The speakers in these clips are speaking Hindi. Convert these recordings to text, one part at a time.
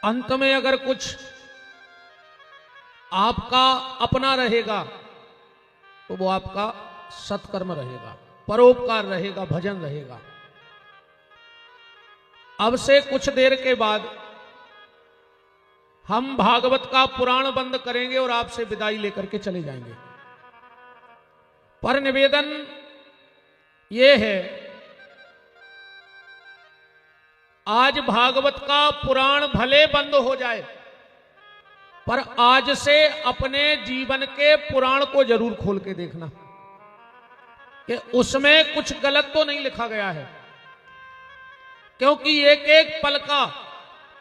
अंत में अगर कुछ आपका अपना रहेगा तो वो आपका सत्कर्म रहेगा, परोपकार रहेगा, भजन रहेगा। अब से कुछ देर के बाद हम भागवत का पुराण बंद करेंगे और आपसे विदाई लेकर के चले जाएंगे। पर निवेदन ये है, आज भागवत का पुराण भले बंद हो जाए, पर आज से अपने जीवन के पुराण को जरूर खोल के देखना कि उसमें कुछ गलत तो नहीं लिखा गया है। क्योंकि एक एक पल का,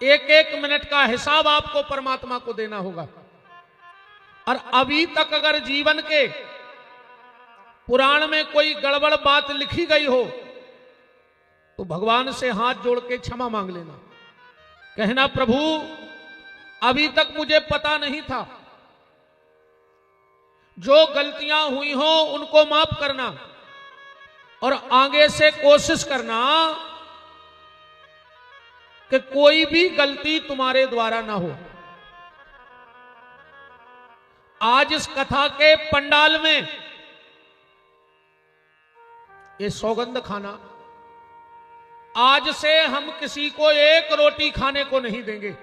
एक एक मिनट का हिसाब आपको परमात्मा को देना होगा। और अभी तक अगर जीवन के पुराण में कोई गड़बड़ बात लिखी गई हो तो भगवान से हाथ जोड़ के क्षमा मांग लेना, कहना प्रभु अभी तक मुझे पता नहीं था, जो गलतियां हुई हो उनको माफ करना और आगे से कोशिश करना कि कोई भी गलती तुम्हारे द्वारा ना हो। आज इस कथा के पंडाल में ये सौगंध खाना, आज से हम किसी को एक रोटी खाने को नहीं देंगे,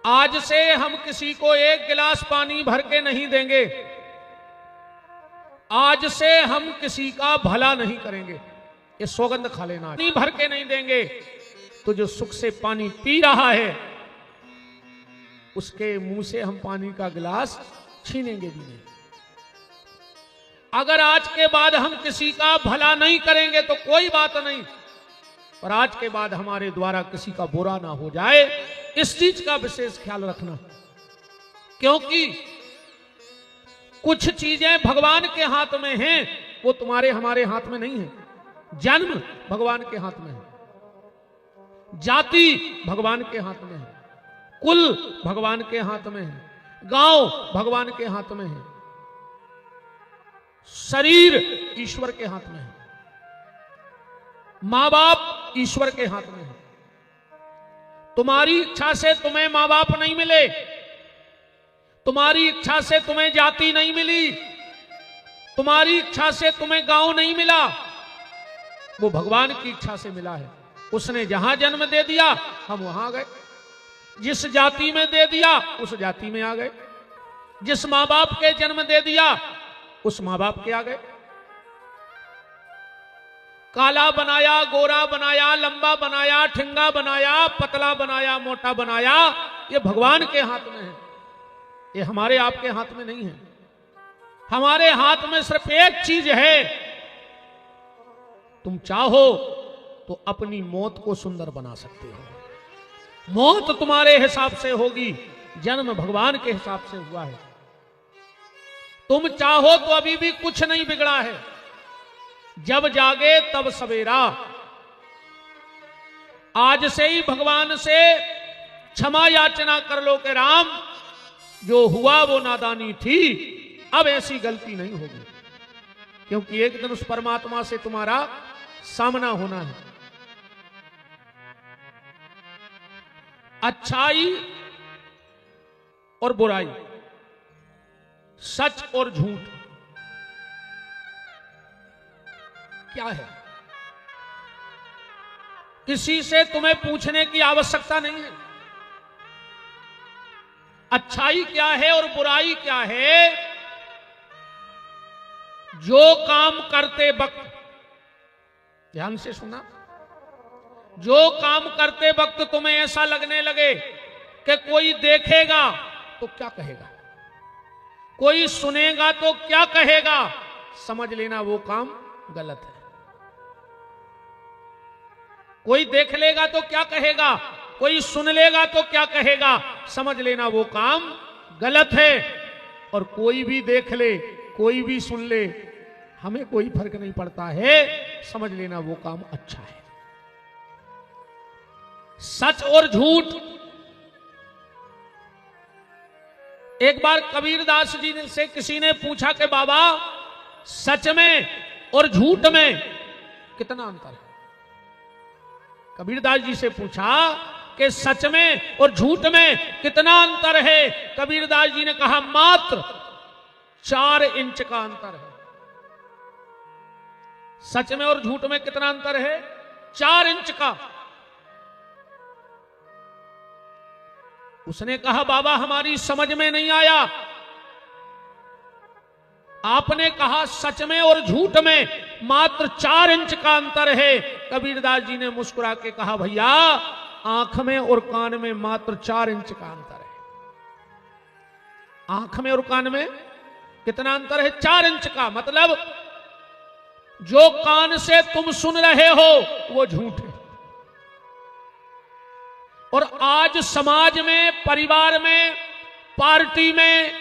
आज से हम किसी को एक गिलास पानी भर के नहीं देंगे, आज से हम किसी का भला नहीं करेंगे। ये सौगंध खा लेना, पानी भर के नहीं देंगे तो जो सुख से पानी पी रहा है उसके मुंह से हम पानी का गिलास छीनेंगे भी नहीं। अगर आज के बाद हम किसी का भला नहीं करेंगे तो कोई बात नहीं, पर आज के बाद हमारे द्वारा किसी का बुरा ना हो जाए, इस चीज का विशेष ख्याल रखना। क्योंकि कुछ चीजें भगवान के हाथ में हैं, वो तुम्हारे हमारे हाथ में नहीं है। जन्म भगवान के हाथ में है, जाति भगवान के हाथ में है, कुल भगवान के हाथ में है, गांव भगवान के हाथ में है, शरीर ईश्वर के हाथ में है, मां बाप ईश्वर के हाथ में है। तुम्हारी इच्छा से तुम्हें मां बाप नहीं मिले, तुम्हारी इच्छा से तुम्हें जाति नहीं मिली, तुम्हारी इच्छा से तुम्हें गांव नहीं मिला, वो भगवान की इच्छा से मिला है। उसने जहां जन्म दे दिया हम वहां आ गए, जिस जाति में दे दिया उस जाति में आ गए, जिस मां बाप के जन्म दे दिया उस मां बाप के आ गए। काला बनाया, गोरा बनाया, लंबा बनाया, ठिंगा बनाया, पतला बनाया, मोटा बनाया, ये भगवान के हाथ में है, ये हमारे आपके हाथ में नहीं है। हमारे हाथ में सिर्फ एक चीज है, तुम चाहो तो अपनी मौत को सुंदर बना सकते हो। मौत तुम्हारे हिसाब से होगी, जन्म भगवान के हिसाब से हुआ है। तुम चाहो तो अभी भी कुछ नहीं बिगड़ा है, जब जागे तब सवेरा। आज से ही भगवान से क्षमा याचना कर लो कि राम जो हुआ वो नादानी थी, अब ऐसी गलती नहीं होगी। क्योंकि एक दिन उस परमात्मा से तुम्हारा सामना होना है। अच्छाई और बुराई, सच और झूठ क्या है, किसी से तुम्हें पूछने की आवश्यकता नहीं है। अच्छाई क्या है और बुराई क्या है, जो काम करते वक्त, ध्यान से सुना, जो काम करते वक्त तुम्हें ऐसा लगने लगे कि कोई देखेगा तो क्या कहेगा, कोई सुनेगा तो क्या कहेगा, समझ लेना वो काम गलत है। कोई देख लेगा तो क्या कहेगा, कोई सुन लेगा तो क्या कहेगा, समझ लेना वो काम गलत है। और कोई भी देख ले, कोई भी सुन ले, हमें कोई फर्क नहीं पड़ता है, समझ लेना वो काम अच्छा है। सच और झूठ, एक बार कबीरदास जी से किसी ने पूछा कि बाबा सच में और झूठ में कितना अंतर है। कबीरदास जी से पूछा कि सच में और झूठ में कितना अंतर है। कबीरदास जी ने कहा मात्र 4 इंच का अंतर है। सच में और झूठ में कितना अंतर है? 4 इंच का। उसने कहा बाबा हमारी समझ में नहीं आया। आपने कहा सच में और झूठ में मात्र 4 इंच का अंतर है। कबीरदास जी ने मुस्कुरा के कहा भैया आंख में और कान में मात्र 4 इंच का अंतर है। आंख में और कान में कितना अंतर है? 4 इंच का। मतलब जो कान से तुम सुन रहे हो वो झूठ है। और आज समाज में, परिवार में, पार्टी में,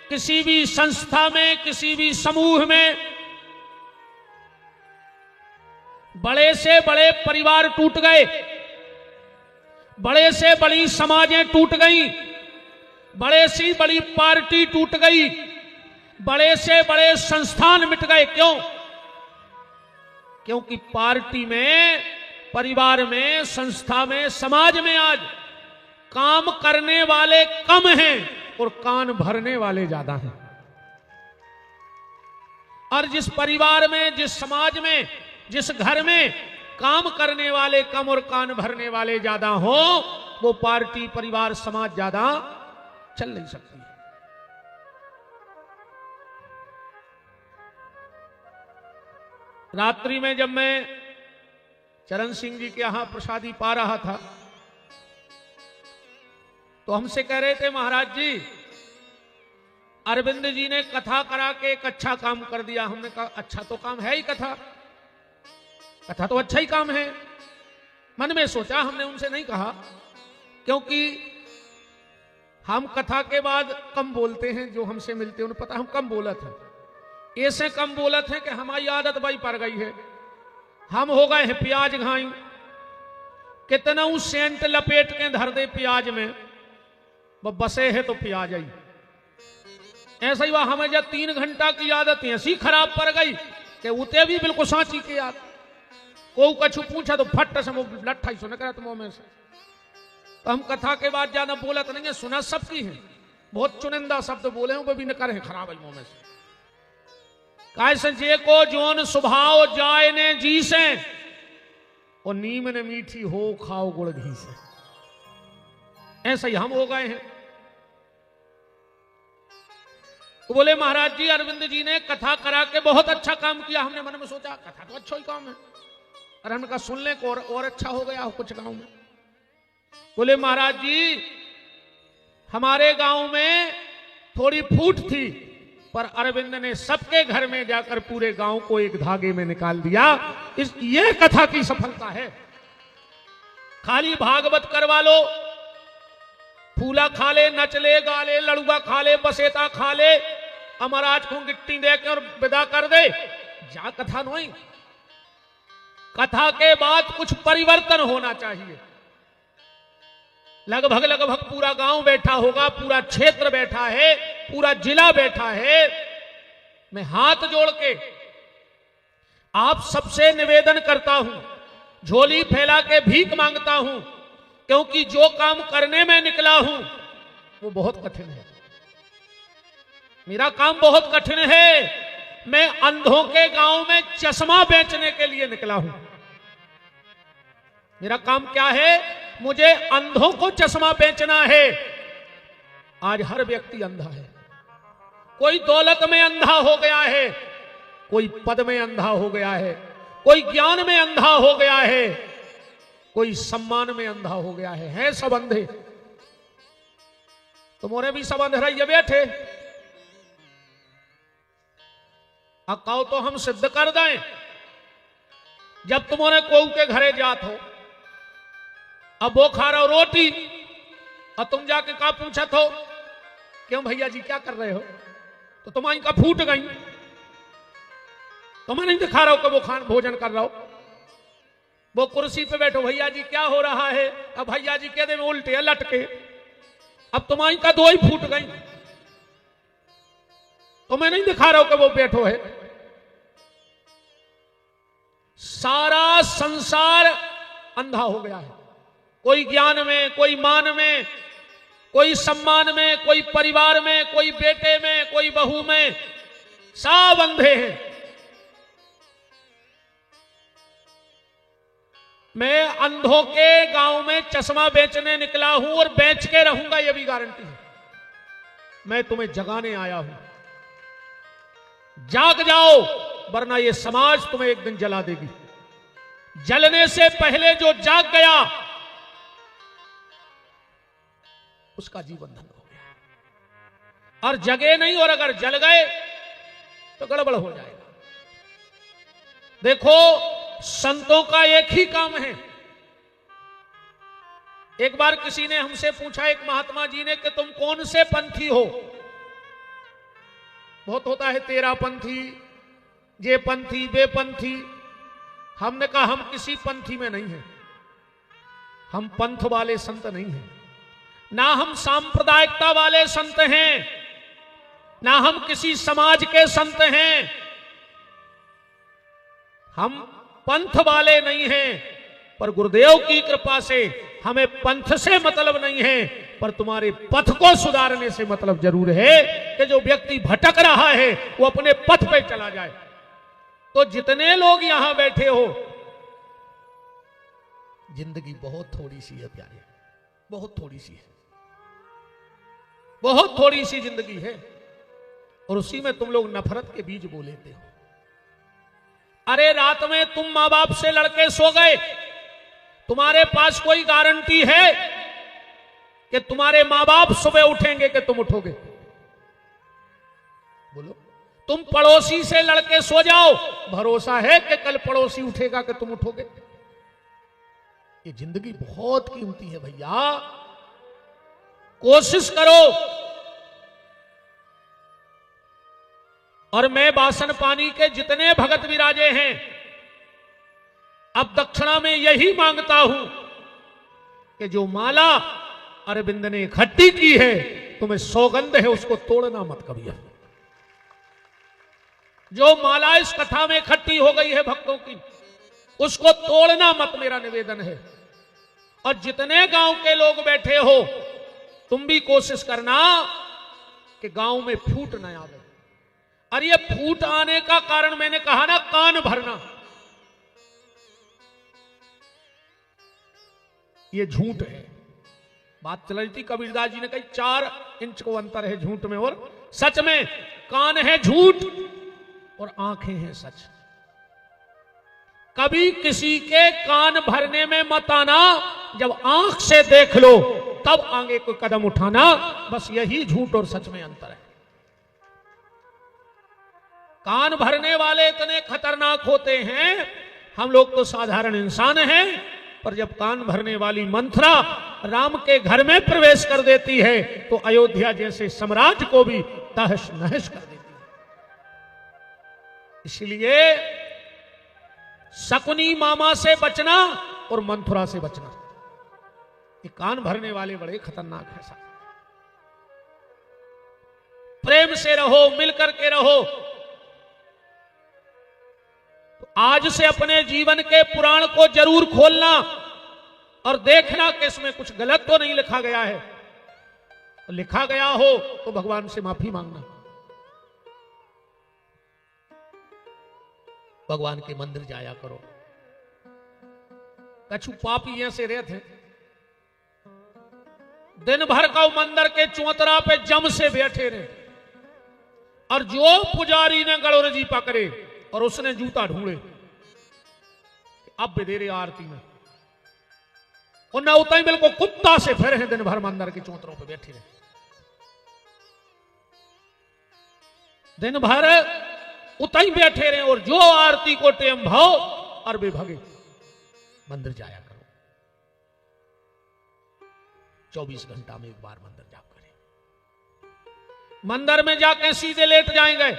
किसी भी संस्था में, किसी भी समूह में बड़े से बड़े परिवार टूट गए, बड़े से बड़ी समाजें टूट गई, बड़े से बड़ी पार्टी टूट गई, बड़े से बड़े संस्थान मिट गए। क्यों? क्योंकि पार्टी में, परिवार में, संस्था में, समाज में आज काम करने वाले कम हैं और कान भरने वाले ज्यादा हैं। और जिस परिवार में, जिस समाज में, जिस घर में काम करने वाले कम और कान भरने वाले ज्यादा हो, वो पार्टी, परिवार, समाज ज्यादा चल नहीं सकती। रात्रि में जब मैं चरण सिंह जी के यहां प्रसादी पा रहा था तो हमसे कह रहे थे महाराज जी अरविंद जी ने कथा करा के एक अच्छा काम कर दिया। हमने कहा अच्छा तो काम है ही, कथा तो अच्छा ही काम है। मन में सोचा, हमने उनसे नहीं कहा, क्योंकि हम कथा के बाद कम बोलते हैं। जो हमसे मिलते हैं उन्हें पता हम कम बोलत हैं। ऐसे कम बोलत हैं कि हमारी आदत भाई पड़ गई है। हम हो गए हैं प्याज घाई, कितना सेंट लपेट के धर दे प्याज में, वो बसे है तो प्याज आई। ऐसा ही वह हमें जब 3 घंटा की आदत ऐसी खराब पड़ गई कि उते भी बिल्कुल सांची की याद। को कछु पूछा तो फट से लट्ठा ही सुना करा तुम में से। तो हम कथा के बाद ज्यादा बोलत नहीं है, सुना सबकी है, बहुत चुनिंदा शब्द बोले वो भी न करे खराब है मुंह में से। कैसे जे को जोन स्वभाव जाए ने जी से और नीम ने मीठी हो खाओ गुड़ घी से। ऐसा ही हम हो गए हैं। तो बोले महाराज जी अरविंद जी ने कथा करा के बहुत अच्छा काम किया। हमने मन में सोचा कथा तो अच्छा ही काम है, और हमने कहा सुनने को और अच्छा हो गया हो कुछ गांव में। बोले महाराज जी हमारे गांव में थोड़ी फूट थी, पर अरविंद ने सबके घर में जाकर पूरे गांव को एक धागे में निकाल दिया। ये कथा की सफलता है। खाली भागवत करवा लो, फूला खा ले, नच ले, गा ले, लड़ुआ खा ले, बसेता खा ले, अमराज को गिट्टी दे के और विदा कर दे, जा कथा नहीं। कथा के बाद कुछ परिवर्तन होना चाहिए। लगभग पूरा गांव बैठा होगा, पूरा क्षेत्र बैठा है, पूरा जिला बैठा है। मैं हाथ जोड़ के आप सबसे निवेदन करता हूं, झोली फैला के भीख मांगता हूं, क्योंकि जो काम करने में निकला हूं वो बहुत कठिन है। मेरा काम बहुत कठिन है। मैं अंधों के गांव में चश्मा बेचने के लिए निकला हूं। मेरा काम क्या है? मुझे अंधों को चश्मा बेचना है। आज हर व्यक्ति अंधा है। कोई दौलत में अंधा हो गया है, कोई पद में अंधा हो गया है, कोई ज्ञान में अंधा हो गया है, कोई सम्मान में अंधा हो गया है सब अंधे। तुम्हारे भी सब अंधे रहिए बैठे। अकाउ तो हम सिद्ध कर दें। जब तुम्हारे कोऊ के घरे जात हो, अब वो खा रहा हो रोटी, और तुम जाके का पूछत हो क्यों भैया जी क्या कर रहे हो, तो तुम्हारी का फूट गई। तुम्हें नहीं दिखा रहा हो कि वो भोजन कर रहा हो। वो कुर्सी पे बैठो, भैया जी क्या हो रहा है, अब भैया जी कह दे में उल्टे लटके, अब तुम्हारी का 2 ही फूट गई। तुम्हें नहीं दिखा रहा हो कि वो बैठो है। सारा संसार अंधा हो गया है। कोई ज्ञान में, कोई मान में, कोई सम्मान में, कोई परिवार में, कोई बेटे में, कोई बहू में, सब अंधे हैं। मैं अंधों के गांव में चश्मा बेचने निकला हूं और बेच के रहूंगा, यह भी गारंटी है। मैं तुम्हें जगाने आया हूं, जाग जाओ, वरना यह समाज तुम्हें एक दिन जला देगी। जलने से पहले जो जाग गया उसका जीवन धन्य हो गया, और जगे नहीं, और अगर जल गए तो गड़बड़ हो जाएगा। देखो, संतों का एक ही काम है। एक बार किसी ने हमसे पूछा, एक महात्मा जी ने, कि तुम कौन से पंथी हो? बहुत होता है तेरा पंथी, ये पंथी, वे पंथी। हमने कहा हम किसी पंथी में नहीं हैं, हम पंथ वाले संत नहीं हैं, ना हम सांप्रदायिकता वाले संत हैं, ना हम किसी समाज के संत हैं। हम पंथ वाले नहीं हैं, पर गुरुदेव की कृपा से हमें पंथ से मतलब नहीं है, पर तुम्हारे पथ को सुधारने से मतलब जरूर है कि जो व्यक्ति भटक रहा है वो अपने पथ पे चला जाए। तो जितने लोग यहां बैठे हो, जिंदगी बहुत थोड़ी सी है प्यारे, बहुत थोड़ी सी है, बहुत थोड़ी सी जिंदगी है, और उसी में तुम लोग नफरत के बीज बो लेते हो। अरे रात में तुम मां बाप से लड़के सो गए, तुम्हारे पास कोई गारंटी है कि तुम्हारे मां बाप सुबह उठेंगे कि तुम उठोगे? बोलो। तुम पड़ोसी से लड़के सो जाओ, भरोसा है कि कल पड़ोसी उठेगा कि तुम उठोगे? ये जिंदगी बहुत कीमती है भैया, कोशिश करो। और मैं बासन पानी के जितने भगत विराजे हैं, अब दक्षिणा में यही मांगता हूं कि जो माला अरविंद ने इकट्ठी की है, तुम्हें सौगंध है, उसको तोड़ना मत कभी। जो माला इस कथा में इकट्ठी हो गई है भक्तों की, उसको तोड़ना मत, मेरा निवेदन है। और जितने गांव के लोग बैठे हो, तुम भी कोशिश करना कि गांव में फूट न आवे। और ये फूट आने का कारण मैंने कहा ना, कान भरना। ये झूठ है। बात चल रही थी, कबीरदास जी ने कही 4 इंच को अंतर है झूठ में और सच में। कान है झूठ और आंखें हैं सच। कभी किसी के कान भरने में मत आना, जब आंख से देख लो तब आगे कोई कदम उठाना। बस यही झूठ और सच में अंतर है। कान भरने वाले इतने खतरनाक होते हैं, हम लोग तो साधारण इंसान हैं, पर जब कान भरने वाली मंथरा राम के घर में प्रवेश कर देती है तो अयोध्या जैसे साम्राज्य को भी तहस नहस कर देती है। इसलिए शकुनी मामा से बचना और मंथुरा से बचना। ये कान भरने वाले बड़े खतरनाक है साहब। प्रेम से रहो, मिलकर के रहो। तो आज से अपने जीवन के पुराण को जरूर खोलना और देखना कि इसमें कुछ गलत तो नहीं लिखा गया है। लिखा गया हो तो भगवान से माफी मांगना। भगवान के मंदिर जाया करो। कछु पापी ऐसे रहते दिन भर का मंदिर के चौतरा पे जम से बैठे रहे, और जो पुजारी ने गड़ोरजी पकड़े और उसने जूता ढूंढे, अब बेदेरे आरती में और न उतना ही बिल्कुल कुत्ता से फिर हैं, दिन भर मंदिर के चौतरों पे बैठे रहे, दिन भर उतना ही बैठे रहे, और जो आरती को टेम भाव और वे भगे। मंदिर जाया करो, 24 घंटा में एक बार मंदिर जाप करें। मंदिर में जाके सीधे लेट जाएंगे।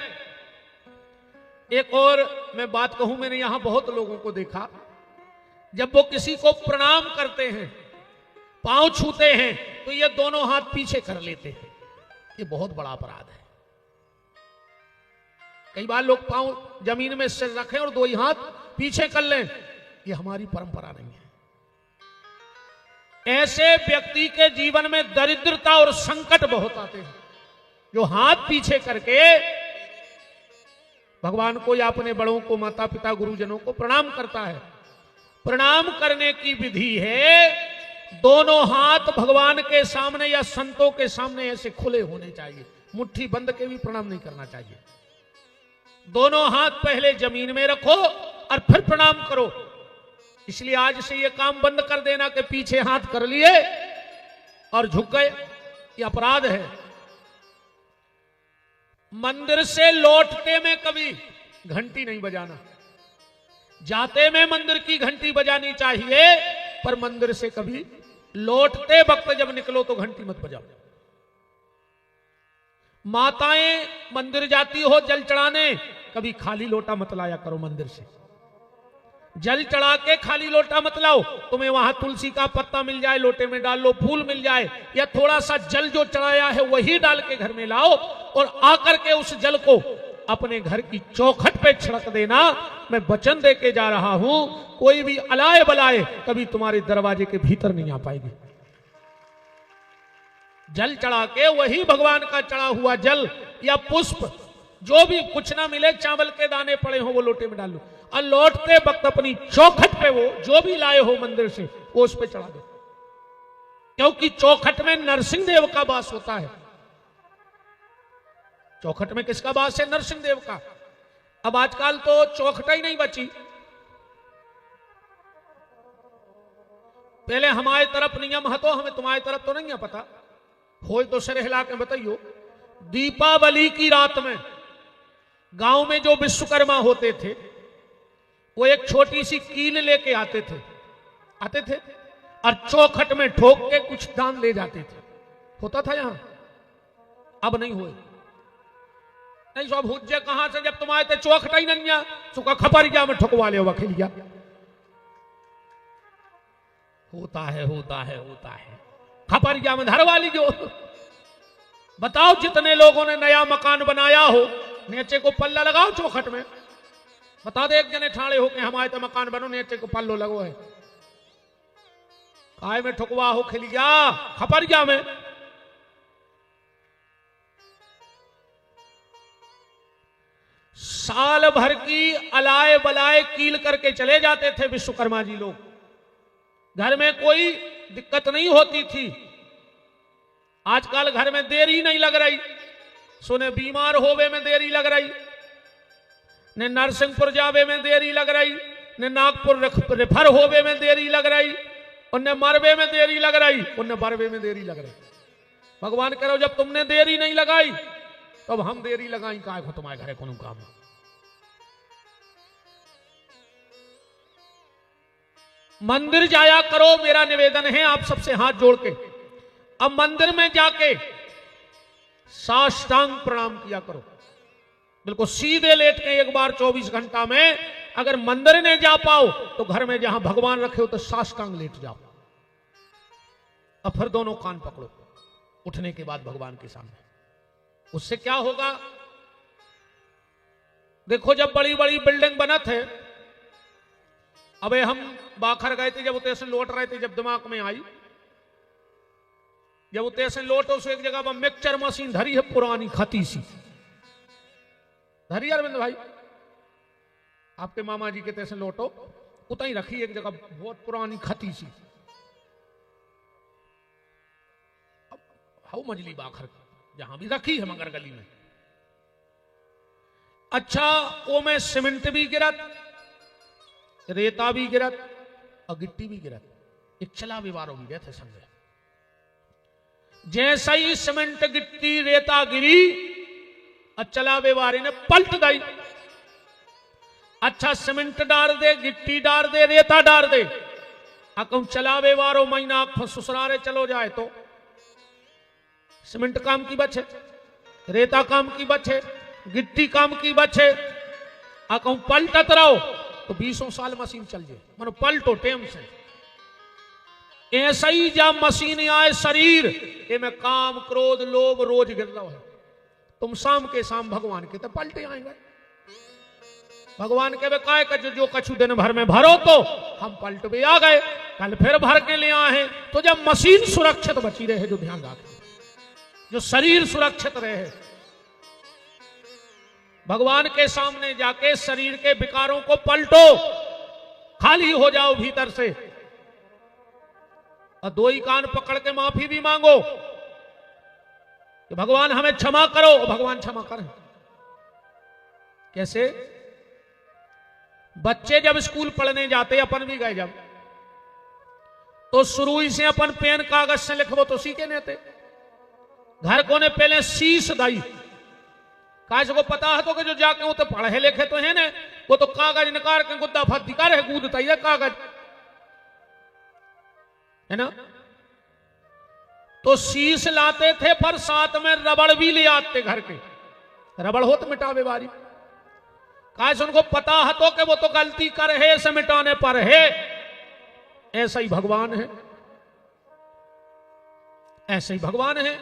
एक और मैं बात कहूं, मैंने यहां बहुत लोगों को देखा, जब वो किसी को प्रणाम करते हैं, पांव छूते हैं, तो ये दोनों हाथ पीछे कर लेते हैं। ये बहुत बड़ा अपराध है। कई बार लोग पांव जमीन में सिर रखें और 2 ही हाथ पीछे कर लें। ये हमारी परंपरा नहीं है। ऐसे व्यक्ति के जीवन में दरिद्रता और संकट बहुत आते हैं, जो हाथ पीछे करके भगवान को या अपने बड़ों को, माता पिता, गुरुजनों को प्रणाम करता है। प्रणाम करने की विधि है, दोनों हाथ भगवान के सामने या संतों के सामने ऐसे खुले होने चाहिए, मुट्ठी बंद के भी प्रणाम नहीं करना चाहिए। दोनों हाथ पहले जमीन में रखो और फिर प्रणाम करो। इसलिए आज से ये काम बंद कर देना कि पीछे हाथ कर लिए और झुक गए, ये अपराध है। मंदिर से लौटते में कभी घंटी नहीं बजाना, जाते में मंदिर की घंटी बजानी चाहिए, पर मंदिर से कभी लौटते वक्त जब निकलो तो घंटी मत बजाओ। माताएं मंदिर जाती हो जल चढ़ाने, कभी खाली लोटा मत लाया करो मंदिर से। जल चढ़ा के खाली लोटा मत लाओ, तुम्हें वहां तुलसी का पत्ता मिल जाए लोटे में डाल लो, फूल मिल जाए, या थोड़ा सा जल जो चढ़ाया है वही डाल के घर में लाओ और आकर के उस जल को अपने घर की चौखट पे छिड़क देना। मैं वचन दे के जा रहा हूं, कोई भी अलाए बलाए कभी तुम्हारे दरवाजे के भीतर नहीं आ पाएगी। जल चढ़ा के वही भगवान का चढ़ा हुआ जल या पुष्प, जो भी कुछ ना मिले, चावल के दाने पड़े हो वो लोटे में डाल लो और लौटते वक्त अपनी चौखट पे वो जो भी लाए हो मंदिर से वो उस पे चढ़ा दो, क्योंकि चौखट में नरसिंह देव का वास होता है। चौखट में किसका वास है? नरसिंह देव का। अब आजकल तो चौखट ही नहीं बची। पहले हमारे तरफ नियम है, तो हमें तुम्हारी तरफ तो नहीं है पता हो, तो सिर हिला के बताइयो। दीपावली की रात में गांव में जो विश्वकर्मा होते थे वो एक छोटी सी कील लेके आते थे और चौखट में ठोक के कुछ दान ले जाते थे। होता था यहां, अब नहीं हुए। नहीं सब हुज्जे कहां से, जब तुम आए थे चौखट ही नहीं, चुका खपरिया में ठुकवा ले वकीलिया। होता है खपरिया में धरवा लीजिए। बताओ जितने लोगों ने नया मकान बनाया हो, नीचे को पल्ला लगाओ चौखट में, बता दे एक जने ठाड़े हो के हमारे तो मकान बनो, नीचे को पल्लो लगो है, काय में ठुकवा हो खिलिया खपरिया में। साल भर की अलाए बलाए कील करके चले जाते थे विश्वकर्मा जी लोग। घर में कोई दिक्कत नहीं होती थी। आजकल घर में देरी नहीं लग रही, सुने बीमार होवे में देरी लग रही, ने नरसिंहपुर जावे में देरी लग रही, ने नागपुर रेफर होवे में देरी लग रही, उन्हें मरवे में देरी लग रही, उन्हें बरवे में देरी लग रही। भगवान करो जब तुमने देरी नहीं लगाई तब हम देरी लगाई का तुम्हारे घरे कोनो काम। मंदिर जाया करो, मेरा निवेदन है आप सबसे हाथ जोड़ के। अब मंदिर में जाके साष्टांग प्रणाम किया करो, बिल्कुल सीधे लेट के एक बार 24 घंटा में। अगर मंदिर नहीं जा पाओ तो घर में जहां भगवान रखे हो तो साष्टांग लेट जाओ और फिर दोनों कान पकड़ो उठने के बाद भगवान के सामने। उससे क्या होगा? देखो जब बड़ी बड़ी बिल्डिंग बना थे, अबे हम बाखर गए थे, जब उतने से लौट रहे थे, जब दिमाग में आई, जब उतने से लौटो सो एक जगह पर मिक्सचर मशीन धरी है पुरानी खती सी, धरी अरविंद भाई आपके मामा जी के तैसे लौटो उतना ही रखी एक जगह बहुत पुरानी खती सी। हाउ मजली बाखर जहां भी रखी है मगर गली में। अच्छा वो में सीमेंट भी गिरत, रेता भी गिरत और गिट्टी भी गिरत, एक चला विवारो भी गए थे संगे। जैसा ही सीमेंट गिट्टी रेता गिरी और चला व्यवहारी ने पलट गई। अच्छा सीमेंट डाल दे, गिट्टी डाल दे, रेता डाल दे, अकम चला व्यवहारो महीना ससुरारे चलो जाए तो सीमेंट काम की बचे, रेता काम की बचे, गिट्टी काम की बचे, अकम पलटत रहो तो 20 साल मशीन चल जाए। मानो पलटो टेम से। ऐसा ही जब मशीन आए शरीर ये में काम क्रोध लोभ रोज गिर रहा है, तुम शाम के शाम भगवान के तो पलटे आएंगे। भगवान के काय जो कछु दिन भर में भरो तो हम पलट भी आ गए। कल फिर भर के ले आए। तो जब मशीन सुरक्षित बची रहे, जो ध्यान रखें, जो शरीर सुरक्षित रहे, भगवान के सामने जाके शरीर के विकारों को पलटो, खाली हो जाओ भीतर से, और दो ही कान पकड़ के माफी भी मांगो कि भगवान हमें क्षमा करो, और भगवान क्षमा करें। कैसे? बच्चे जब स्कूल पढ़ने जाते, अपन भी गए जब, तो शुरू ही से अपन पेन कागज से लिखबो तो सीखे नहीं थे। घर को ने पहले शीश दाई, काश को पता है तो कि जो जाके वो तो पढ़े लिखे तो है ना, वो तो कागज निकाल के गुद्दा फद्दी कर कूदता ही कागज, है ना। तो शीश लाते थे, पर साथ में रबड़ भी ले आते घर के, रबड़ हो तो मिटावे वाली। काश उनको पता है तो कि वो तो गलती कर है, ऐसे मिटाने पर है। ऐसा ही भगवान है, ऐसे ही भगवान है।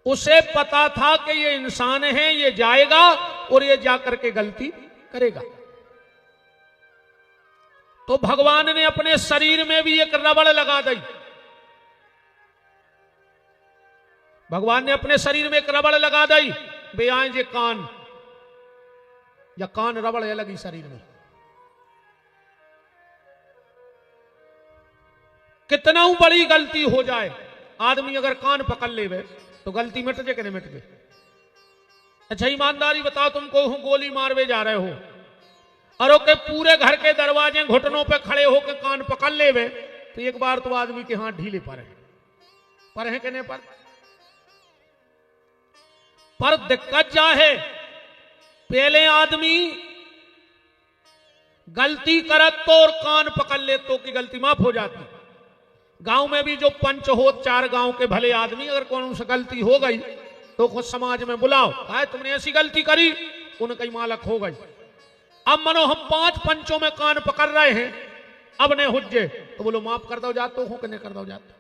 उसे पता था कि ये इंसान है, ये जाएगा और ये जाकर के गलती करेगा। तो भगवान ने अपने शरीर में भी एक रबड़ लगा दी। भगवान ने अपने शरीर में एक रबड़ लगा दी, बे आए जे कान, या कान रबड़ है लगी शरीर में। कितना बड़ी गलती हो जाए, आदमी अगर कान पकड़ ले तो गलती मिट जाए कि नहीं मिट जाए? अच्छा ईमानदारी बताओ, तुमको गोली मारवे जा रहे हो, और के पूरे घर के दरवाजे घुटनों पे खड़े होकर कान पकड़ ले, तो एक बार तो आदमी के हाथ ढीले पर है कि नहीं पर दिक्कत क्या है, पहले आदमी गलती करत तो और कान पकड़ ले तो की गलती माफ हो जाती। गांव में भी जो पंच हो, 4 गांव के भले आदमी, अगर कौन से गलती हो गई तो खुद समाज में बुलाओ, आए तुमने ऐसी गलती करी, उनकी मालक हो गई। अब मनो हम 5 पंचों में कान पकड़ रहे हैं, अब ने हुज्जे तो बोलो माफ कर दो जातो हो कि नहीं कर दो जातो।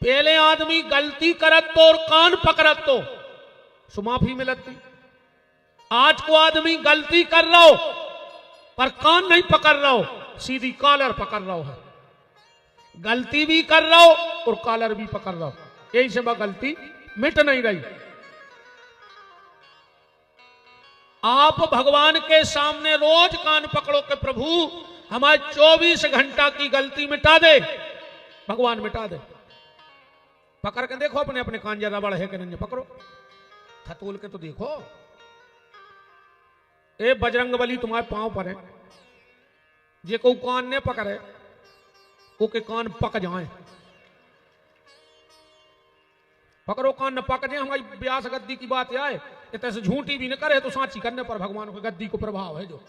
पहले आदमी गलती करत तो और कान पकड़त तो सो माफी मिलती। आज को आदमी गलती कर रहा हो पर कान नहीं पकड़ रहा हो, सीधी कॉलर पकड़ रहा हो। गलती भी कर रहा हो और कॉलर भी पकड़ रहा हो, यही से वह गलती मिट नहीं रही। आप भगवान के सामने रोज कान पकड़ो कि प्रभु हमारे 24 घंटा की गलती मिटा दे, भगवान मिटा दे। पकड़ के देखो अपने अपने कान ज्यादा बड़ा है कि नहीं, पकड़ो थतोल के तो देखो। ए बजरंग बली तुम्हारे पांव पर है, जे को कान ने पकड़े वो के कान पक जाए, पकड़ो कान न पक जाए। हमारी ब्यास गद्दी की बात आए, इतने झूठी भी न करे तो साची करने पर भगवान को गद्दी को प्रभाव है जो।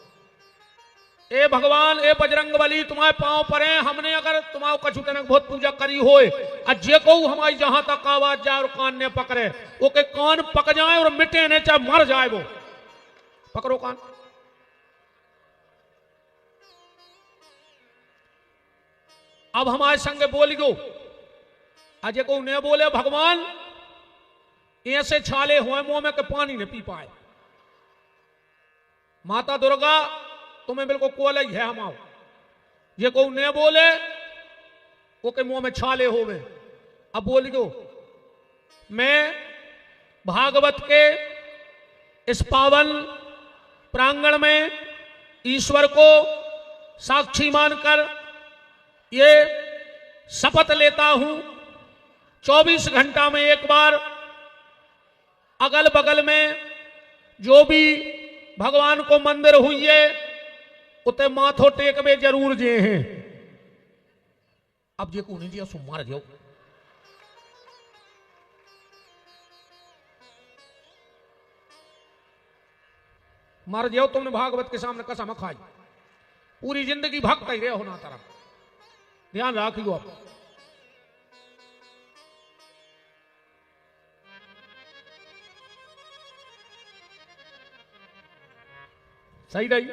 ए भगवान, ए बजरंग बली तुम्हारे पांव पर है, हमने अगर तुम्हारे कछु तनक बहुत पूजा करी होए, अज्जे को हमारी जहां तक आवाज जाए और कान ने पकड़े वो के कान पक जाए और मिटे ने चाहे मर जाए वो, पकड़ो कान। अब हमारे संग बोल गो, अजय को ने बोले भगवान ऐसे छाले हुए मुंह में के पानी ने पी पाए। माता दुर्गा तुम्हें बिल्कुल कोल ही है हमाओ, ये को ने बोले वो के मुंह में छाले हो गए। अब बोल गो मैं भागवत के इस पावन प्रांगण में ईश्वर को साक्षी मानकर ये शपथ लेता हूं, 24 घंटा में एक बार अगल बगल में जो भी भगवान को मंदिर हुई है उते माथो टेकवे जरूर जे हैं। अब जे को नहीं दिया सो मार जाओ। मार जाओ, तुमने भागवत के सामने कसम खाई, पूरी जिंदगी भक्त ही रहे होना तरफ, ध्यान रखियो आप। सही रही।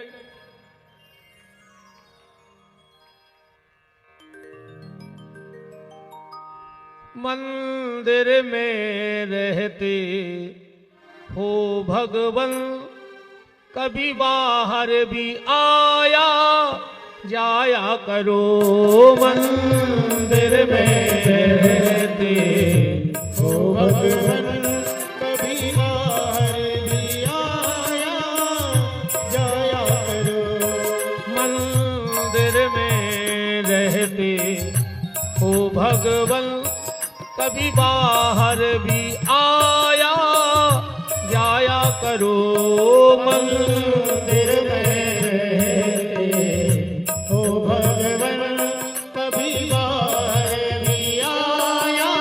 मंदिर में रहते हो भगवन, कभी बाहर भी आया जाया करो मंदिर में रहते हो भगवन कभी बाहर भी आया जाया करो। मंदिर में रहते हो भगवन कभी बाहर भी आया जाया करो। मंदिर में रहते हो भगवन कभी बाहर भी आया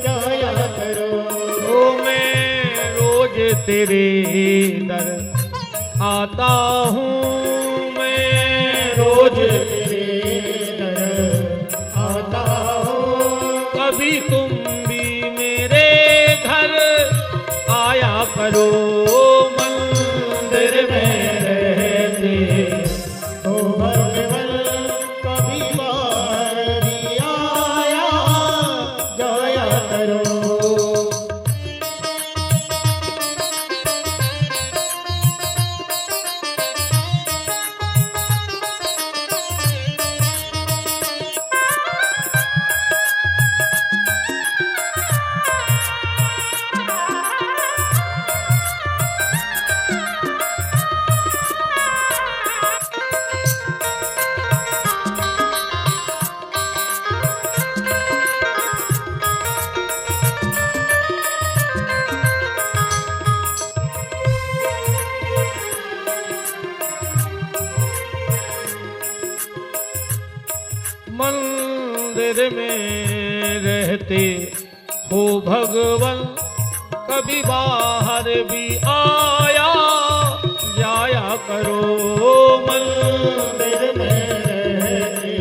जाया करो। ओ मैं रोज तेरे दर आता हूँ, मैं रोज तेरे दर आता हूँ, कभी तुम भी मेरे घर आया करो। मंदिर में रहते हो भगवन कभी बाहर भी आया जाया करो। मंदिर में रहते हो भगवन कभी बाहर भी आया जाया करो। मंदिर में रहते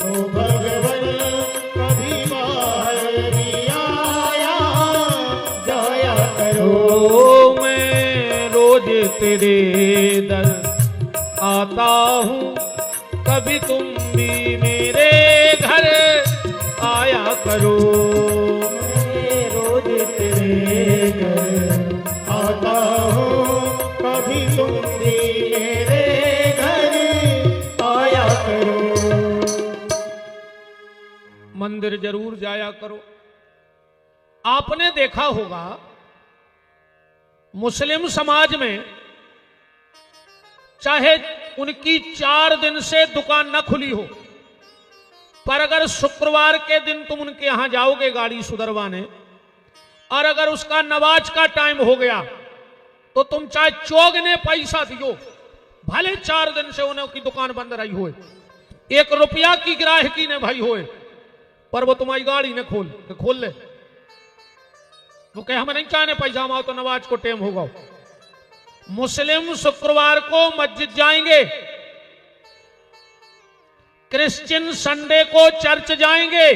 हो भगवन कभी बाहर भी आया जाया करो। ओ मैं रोज तेरे दर आता हूँ, कभी तुम भी मेरे घर आया करो। मैं रोज तेरे घर आता हूँ, कभी तुम भी मेरे घर आया करो। मंदिर जरूर जाया करो। आपने देखा होगा मुस्लिम समाज में चाहे उनकी 4 दिन से दुकान न खुली हो, पर अगर शुक्रवार के दिन तुम उनके यहां जाओगे गाड़ी सुधरवाने, और अगर उसका नमाज का टाइम हो गया तो तुम चाहे चौगने पैसा दियो, भले 4 दिन से उन्हें की दुकान बंद रही हो, 1 रुपया की ग्राहकी ने भाई होए, पर वो तुम्हारी गाड़ी ने खोल ले। वो कहे हमें नहीं चाहने पैसा, हम आओ तो नमाज को टाइम होगा। मुस्लिम शुक्रवार को मस्जिद जाएंगे, क्रिश्चियन संडे को चर्च जाएंगे।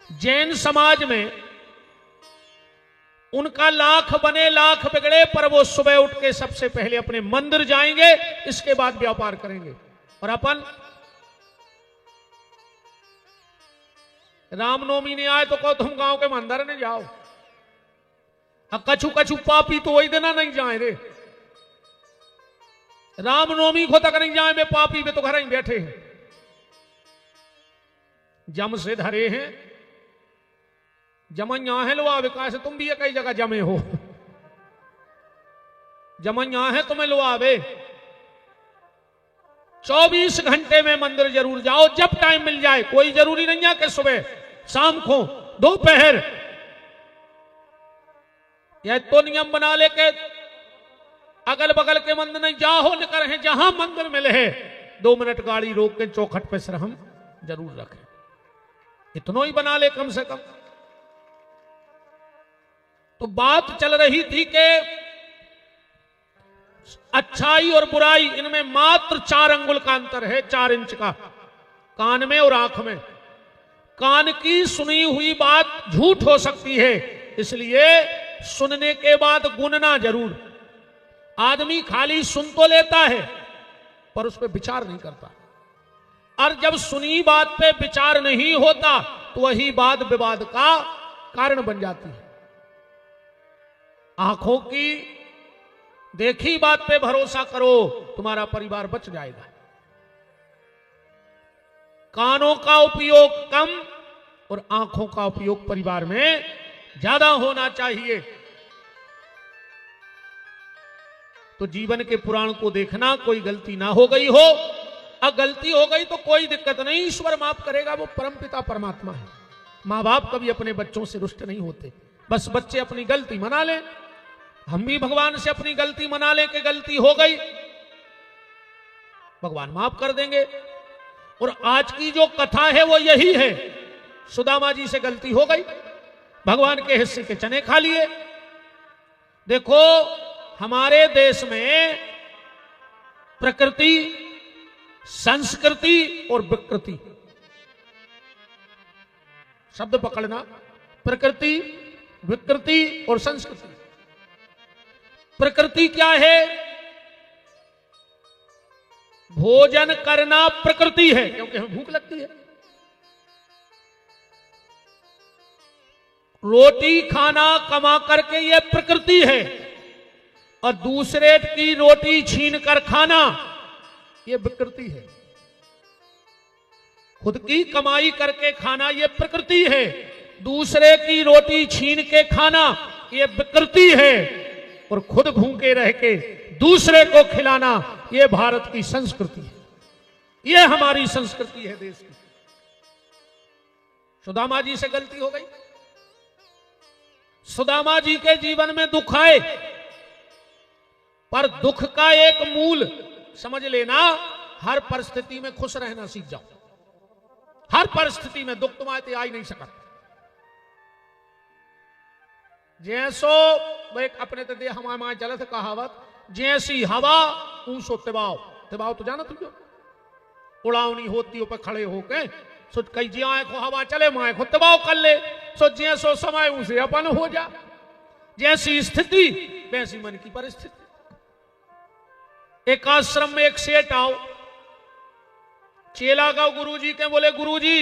जैन समाज में उनका लाख बने लाख बिगड़े, पर वो सुबह उठ के सबसे पहले अपने मंदिर जाएंगे, इसके बाद व्यापार करेंगे। और अपन रामनवमी नहीं आए तो कहो तुम गांव के मंदिर नहीं जाओ, कछु कछु पापी तो वही देना नहीं जाए रे। रामनवमी को तक नहीं जाए, वे पापी वे तो घर ही बैठे हैं, जम से धरे हैं। जमैया है लोआ विकास, तुम भी कई जगह जमे हो, जमैया है तुम्हें लोआवे। 24 घंटे में मंदिर जरूर जाओ, जब टाइम मिल जाए। कोई जरूरी नहीं है कि सुबह, शाम को, दोपहर, यह तो नियम बना ले के अगल बगल के मंदिर नहीं जाओ, निकर है जहां मंदिर मिले है 2 मिनट गाड़ी रोक के चौखट पे सिर हम जरूर रखें, इतना ही बना ले कम से कम। तो बात चल रही थी कि अच्छाई और बुराई इनमें मात्र 4 अंगुल का अंतर है, 4 इंच का, कान में और आंख में। कान की सुनी हुई बात झूठ हो सकती है, इसलिए सुनने के बाद गुनना जरूर। आदमी खाली सुन तो लेता है पर उस पर विचार नहीं करता, और जब सुनी बात पे विचार नहीं होता तो वही बात विवाद का कारण बन जाती है। आंखों की देखी बात पे भरोसा करो, तुम्हारा परिवार बच जाएगा। कानों का उपयोग कम और आंखों का उपयोग परिवार में ज्यादा होना चाहिए। तो जीवन के पुराण को देखना, कोई गलती ना हो गई हो, अब गलती हो गई तो कोई दिक्कत नहीं, ईश्वर माफ करेगा, वो परमपिता परमात्मा है। मां बाप कभी अपने बच्चों से रुष्ट नहीं होते, बस बच्चे अपनी गलती मना लें। हम भी भगवान से अपनी गलती मना लें कि गलती हो गई, भगवान माफ कर देंगे। और आज की जो कथा है वो यही है, सुदामा जी से गलती हो गई, भगवान के हिस्से के चने खा लिए। देखो हमारे देश में प्रकृति, संस्कृति और विकृति, शब्द पकड़ना, प्रकृति, विकृति और संस्कृति। प्रकृति क्या है? भोजन करना प्रकृति है, क्योंकि हमें भूख लगती है। रोटी खाना कमा करके यह प्रकृति है, और दूसरे की रोटी छीन कर खाना यह विकृति है। खुद की कमाई करके खाना यह प्रकृति है, दूसरे की रोटी छीन के खाना यह विकृति है, और खुद भूखे रह के दूसरे को खिलाना यह भारत की संस्कृति है, यह हमारी संस्कृति है देश की। सुदामा जी से गलती हो गई, सुदामा जी के जीवन में दुख आए, पर दुख का एक मूल समझ लेना, हर परिस्थिति में खुश रहना सीख जाओ। हर परिस्थिति में दुख तुम्हारे आ ही नहीं सकता। जैसो एक अपने ते हमारे मां चलत कहावत, जैसी हवा ऊंसो तिबाव। तिबाव तो जाना तुझे, उड़ावनी होती हो पे खड़े होके सो कई जिया को हवा चले माए को तिबाव कर ले। सो जैसो समय उसे अपन हो जा, जैसी स्थिति वैसी मन की परिस्थिति। एक आश्रम में एक सेठ आओ, चेला गाओ गुरुजी के, बोले गुरुजी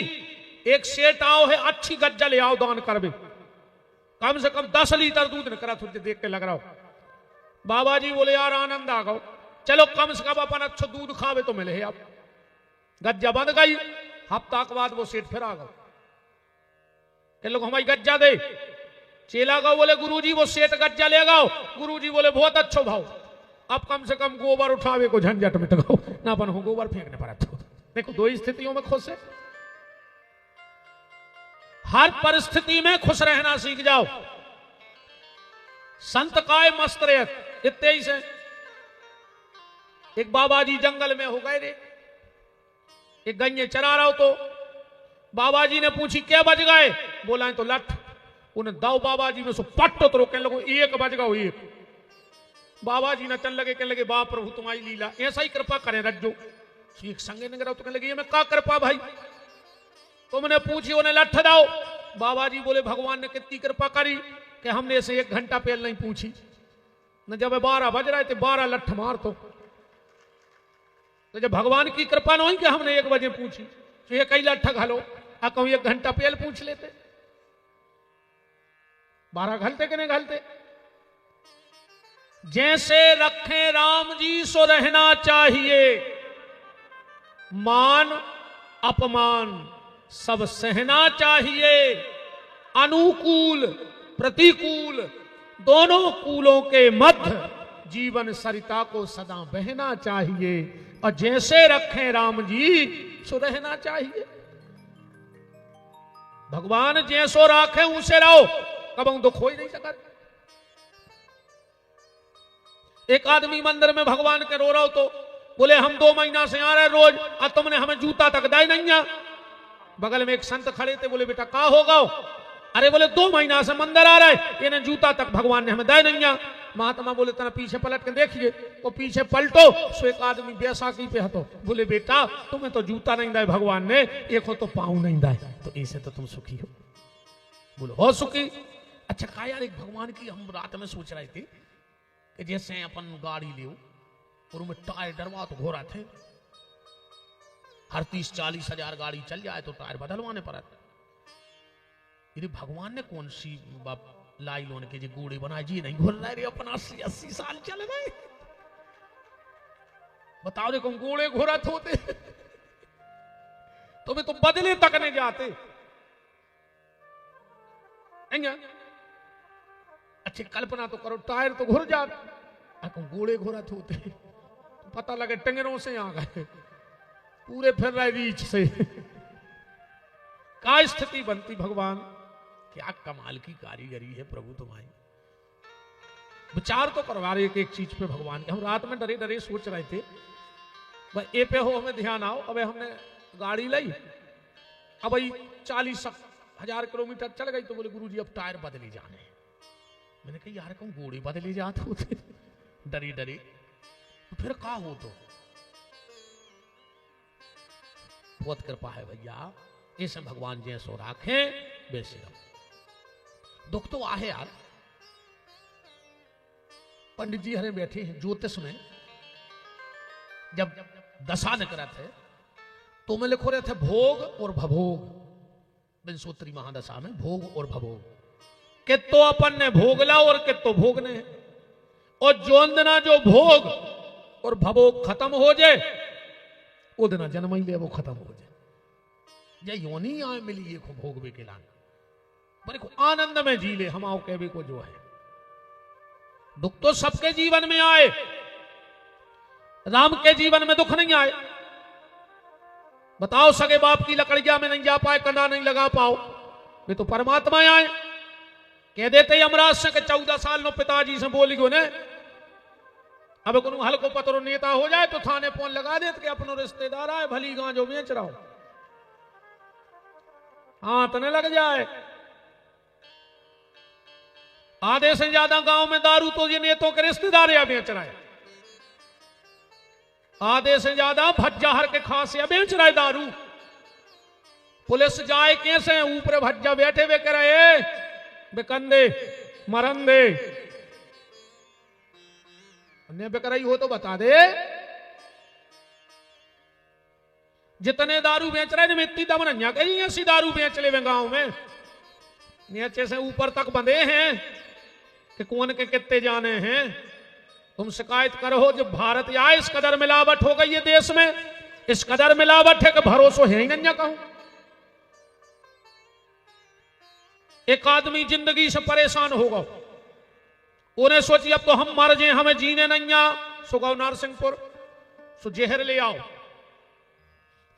एक सेठ आओ है, अच्छी गज्जा ले आओ दान करबे, कम से कम 10 लीटर दूध न करा, तुझे देख के लग रहा हो। बाबा जी बोले यार आनंद आ गो, चलो कम से कम अपन अच्छा दूध खावे तो मिले। अब गज्जा बंद गई, हफ्ता के बाद वो सेठ फिर आ गो, के लोग हमारी गज्जा दे। चेला गाओ बोले गुरुजी वो सेठ गज्जा ले गाओ। गुरुजी बोले बहुत अच्छो भाव, अब कम से कम गोबर उठावे को झंझट मिट गो ना, अपन हो गोबर फेंकने पर। देखो दो स्थितियों में खुश है, हर परिस्थिति में खुश रहना सीख जाओ। संत काय मस्त रहत, इतने ही से एक बाबा जी जंगल में हो गए रे, एक गन्ने चरा रहा हो तो बाबा जी ने पूछी क्या बज गए, बोला तो लठ। उन्हें दाऊ बाबा जी में सो पट्टो तो कहने लगो 1 बज गओ 1। बाबा जी ने चल लगे, कहने लगे बाप प्रभु तुम्हारी लीला, ऐसा ही कृपा करें रज्जो। एक संगे नगर तो कहने लगे ये मैं का कृपा भाई, तुमने पूछी उन्हें लठ दाओ। बाबा जी बोले भगवान ने कितनी कृपा करी कि हमने ऐसे 1 घंटा पहले नहीं पूछी न, जब 12 बज रहे थे 12 लठ मार। तो जब भगवान की कृपा न हुई कि हमने 1 बजे पूछी, तो ये कई लठ घलो, आ कहूं 1 घंटा पहले पूछ लेते, 12 घलते कि नहीं घलते। जैसे रखे राम जी सो रहना चाहिए, मान अपमान सब सहना चाहिए, अनुकूल प्रतिकूल दोनों कूलों के मध्य जीवन सरिता को सदा बहना चाहिए, और जैसे रखें राम जी सो रहना चाहिए। भगवान जैसो राखे उसे रहो, कब दुख हो ही नहीं सकता। एक आदमी मंदिर में भगवान के रो रहा हो तो बोले हम 2 महीना से आ रहे रोज, और तुमने हमें जूता तक दाई नहीं आ। बगल में एक संत खड़े थे, बोले बेटा का होगा? अरे बोले 2 महीना से मंदिर आ रहे, इन्हें जूता तक भगवान ने हमें दाई नहीं आ। महात्मा बोले तना पीछे पलट के देखिए, तो पीछे पलटो सो एक आदमी बैसाखी पे हतो। बोले बेटा तुम्हें तो जूता नहीं दाए भगवान ने, एक हो तो पाँव नहीं दाए, तो ऐसे तो तुम सुखी हो। बोलो हो सुखी। अच्छा कहा यार एक भगवान की हम रात में सोच रहे थे कि जैसे अपन गाड़ी ले और उनमें टायर डरवा तो घोरा थे, हर 30-40 हजार गाड़ी चल जाए तो टायर बदलवाने पड़ते। यदि भगवान ने कौन सी लाई लोन के जी गूढ़े बनाए जी नहीं घुल रहे रे अपन 80 साल चल गए। बताओ रे कौन गूढ़े घुरत होते तुम्हें तो बदले तक नहीं जाते। अच्छी कल्पना तो करो, टायर तो घुर जाते, गूढ़े घुरत होते तो पता लगे टंगरों से आ गए, पूरे फिर रहे रीछ से। क्या स्थिति बनती भगवान, क्या कमाल की कारीगरी है प्रभु तुम्हारी। विचार तो करवा रहे एक चीज पे भगवान के। हम रात में डरे डरे सोच रहे थे भाई ए पे हो हमें ध्यान आओ। अब हमने गाड़ी लाई, अब 40,000 किलोमीटर चल गई तो बोले गुरुजी अब टायर बदली जाने। मैंने कहा यार कौन घोड़े बदले जाते होते डरी डरी, तो फिर क्या हो तो बहुत कृपा है भैया, ऐसे भगवान जैसो राखे वैसे रहो। दुख तो आहे यार। पंडित जी हरे बैठे हैं ज्योतिष में, जब दशा निकला थे तो मैं लिखो रहे थे भोग और भभोग। विंशोत्तरी महादशा में भोग और भभोग, कितो अपन ने भोगला और कितो भोगने, और जोंदना जो भोग और भभोग खत्म हो जाए वो दिन जन्म ही ले वो खत्म हो जाए। ये योनी आए मिली ये को भोग भी खिलाना, बड़े को आनंद में जी ले। हम आओ कहवे को जो है दुख तो सबके जीवन में आए, राम के जीवन में दुख नहीं आए। बताओ सगे बाप की लकड़िया में नहीं जा पाए, कंधा नहीं लगा पाओ, वे तो परमात्मा आए। कह देते यमराज से कि 14 साल नो पिताजी से बोली गो ने, अब को हल्को पत्रो नेता हो जाए तो थाने फोन लगा देते कि अपनो रिश्तेदार आए भली गां जो बेच रहा हो, हाथ न लग जाए। आधे से ज्यादा गांव में दारू तो ये नेतों के रिश्तेदार या बेच रहा है, आधे से ज्यादा भज्जा के खास या बेच रहा है दारू। पुलिस जाए कैसे ऊपर भज्जा बैठे हुए कह रहे बेकंदे मरंदे, अन्य बेकराई हो तो बता दे। जितने दारू बेच रहे हैं इतनी दम नहीं कहीं ऐसी दारू बेच ले गांव में, नीचे से ऊपर तक बंधे हैं कि कौन के कितने जाने हैं। तुम शिकायत करो जब भारत आए इस कदर मिलावट हो गई है देश में, इस कदर मिलावट है कि भरोसा है ही नहीं कहूं। एक आदमी जिंदगी से परेशान होगा, उन्हें सोची अब तो हम मर जाए हमें जीने नहीं आ, सुगाओ नरसिंहपुर सो जहर ले आओ।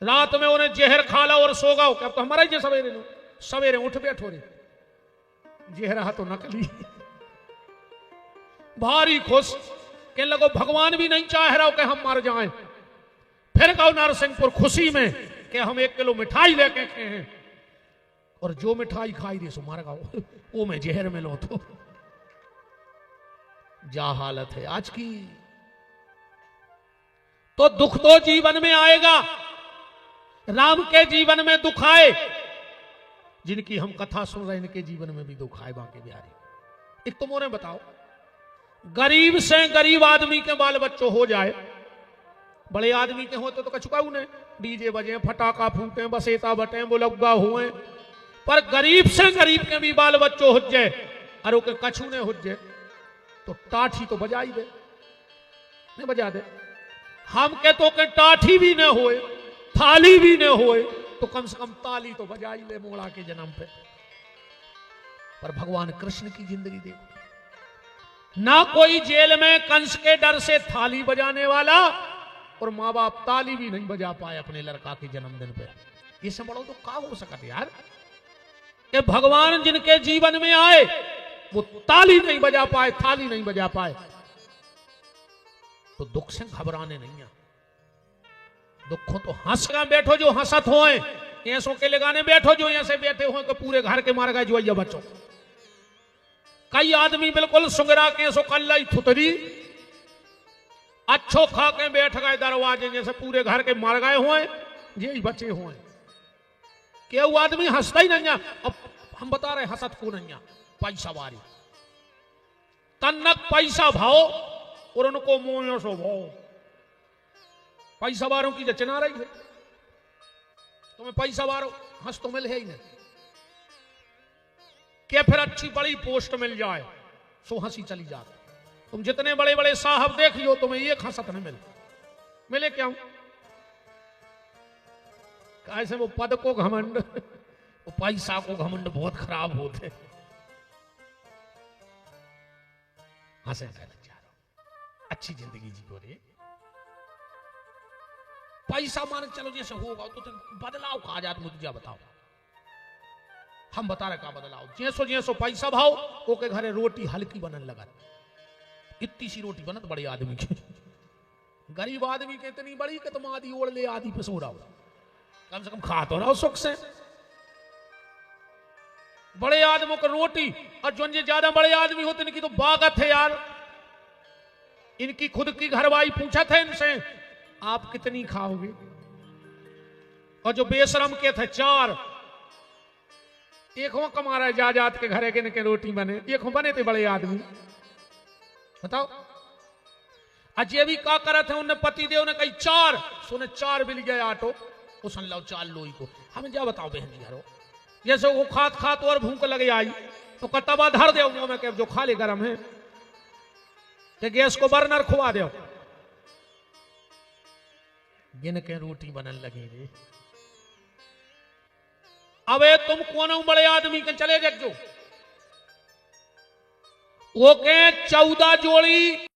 रात में उन्हें जहर खा लो और सो गाओ, अब तो हमारा ही सवेरे सवेरे उठ बैठो रे जहर हा तो नकली। भारी खुश कहने लगो भगवान भी नहीं चाह रहा कि हम मर जाएं। फिर गाओ नरसिंहपुर खुशी में कि हम 1 किलो मिठाई लेके खाए हैं, और जो मिठाई खाई दी सो मार गाओ वो में जहर में लो तो जा हालत है आज की। तो दुख तो जीवन में आएगा, राम के जीवन में दुख आए, जिनकी हम कथा सुन रहे हैं इनके जीवन में भी दुख आए बांके बिहारी। एक तो मोरे बताओ, गरीब से गरीब आदमी के बाल बच्चों हो जाए, बड़े आदमी के होते तो कछुका उन्हें डीजे बजे फटाका फूटे बसेता बटे बुलग्गा हुए, पर गरीब से गरीब के भी बाल बच्चों हो जाए और के कछु ने हो जाए तो टाठी तो बजा ही दे, नहीं बजा दे। हम के तो के टाठी भी न होए थाली भी न होए तो कम से कम ताली तो बजा ही ले मोड़ा के जन्म पे। पर भगवान कृष्ण की जिंदगी देखो, ना कोई जेल में कंस के डर से थाली बजाने वाला, और माँ बाप ताली भी नहीं बजा पाए अपने लड़का के जन्मदिन पे। ये सब बड़ो तो क्या हो सकता यार, कि भगवान जिनके जीवन में आए वो ताली नहीं बजा पाए, थाली नहीं बजा पाए, तो दुख से घबराने नहीं है। दुखों तो हंस कर बैठो जो हंसत होए, ऐसों के लगाने बैठो जो ऐसे बैठे हो कि पूरे घर के मार गए जो ये बच्चों। कई आदमी बिल्कुल सुंगरा के सो कल्लाई थुतरी अच्छो खा के बैठ गए दरवाजे जैसे पूरे घर के मार गए हुए ये बचे हुए। केहू आदमी हंसता ही नहीं। अब हम बता रहे हंसत को नहीं, पैसा वारी तन्नक पैसा भाव और उनको मोह सो भाव। पैसा वारों की रचना रही है, तुम्हें पैसा वारो हंस तो मिले ही नहीं। कि फिर अच्छी बड़ी पोस्ट मिल जाए सो हंसी चली जाती। तुम जितने बड़े बड़े साहब देख लो तुम्हें एक हंसत नहीं मिले क्यों? कैसे वो पद को घमंड, वो पैसा को घमंड बहुत खराब होते। हंसे अच्छी जिंदगी जियो रे। पैसा मान चलो जैसे होगा तो बदलाव कहा जात मुझे बताओ। हम बता रहे का बदलाव, जैसो जैसो पैसा भाव ओके घरे रोटी हल्की बनने लगा। इतनी सी रोटी बनत बड़े आदमी की, गरीब आदमी के इतनी बड़ी कि तुम आधी ओढ़ ले आधी पे सो रहा हो, कम से कम खा तो रहो सुख से। बड़े आदमियों को रोटी, और जो ज्यादा बड़े आदमी होते इनकी तो बागत है यार। इनकी खुद की घरवाई पूछा था इनसे आप कितनी खाओगे, और जो बेशरम के थे चार, एक हो कमारा जात के घरे के इनके रोटी बने, एक हो बने थे बड़े आदमी। बताओ अजय भी का करे थे उन्हें पति देव ने कही चार, सुने चार मिल गया आटो उसन लो चार लोई को। हमें क्या बताओ बहन जी यारो, जैसे वो खात खात और भूख लगे आई तो कतबा धर दे मुंह में के जो खा ले गरम है, कि गैस को बर्नर खुआ दो। गिन के रोटी बनने लगी रे। अबे तुम कौन बड़े आदमी के चले जो, वो के 14 जोड़ी